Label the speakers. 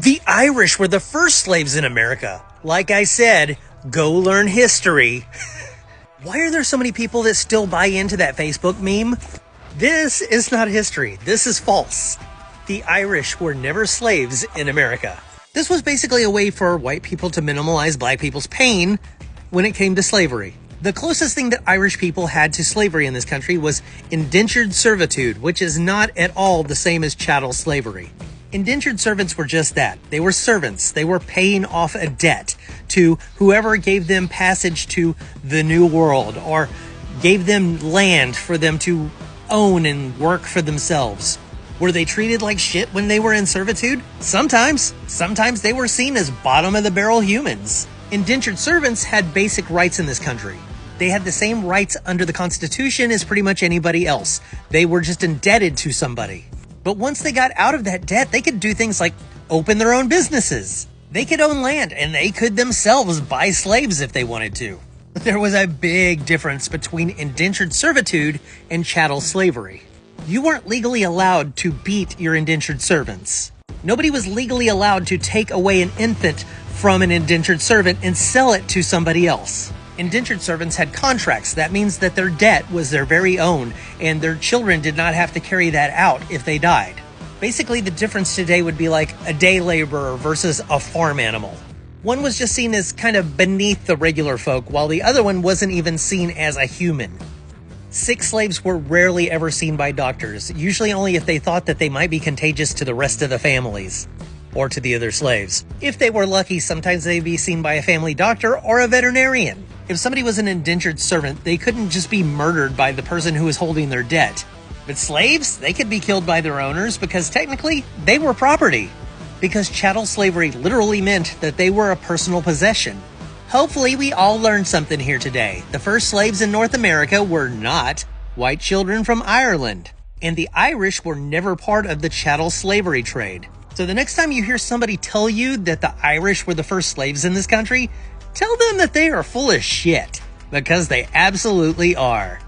Speaker 1: The Irish were the first slaves in America. Like I said, go learn history. Why are there so many people that still buy into that Facebook meme? This is not history. This is false. The Irish were never slaves in America. This was basically a way for white people to minimize black people's pain when it came to slavery. The closest thing that Irish people had to slavery in this country was indentured servitude, which is not at all the same as chattel slavery. Indentured servants were just that. They were servants. They were paying off a debt to whoever gave them passage to the New World or gave them land for them to own and work for themselves. Were they treated like shit when they were in servitude? Sometimes. Sometimes they were seen as bottom-of-the-barrel humans. Indentured servants had basic rights in this country. They had the same rights under the Constitution as pretty much anybody else. They were just indebted to somebody. But once they got out of that debt, they could do things like open their own businesses. They could own land, and they could themselves buy slaves if they wanted to. There was a big difference between indentured servitude and chattel slavery. You weren't legally allowed to beat your indentured servants. Nobody was legally allowed to take away an infant from an indentured servant and sell it to somebody else. Indentured servants had contracts. That means that their debt was their very own, and their children did not have to carry that out if they died. Basically, the difference today would be like a day laborer versus a farm animal. One was just seen as kind of beneath the regular folk, while the other one wasn't even seen as a human. Sick slaves were rarely ever seen by doctors, usually only if they thought that they might be contagious to the rest of the families, or to the other slaves. If they were lucky, sometimes they'd be seen by a family doctor or a veterinarian. If somebody was an indentured servant, they couldn't just be murdered by the person who was holding their debt. But slaves, they could be killed by their owners because technically they were property. Because chattel slavery literally meant that they were a personal possession. Hopefully we all learned something here today. The first slaves in North America were not white children from Ireland. And the Irish were never part of the chattel slavery trade. So the next time you hear somebody tell you that the Irish were the first slaves in this country, tell them that they are full of shit, because they absolutely are.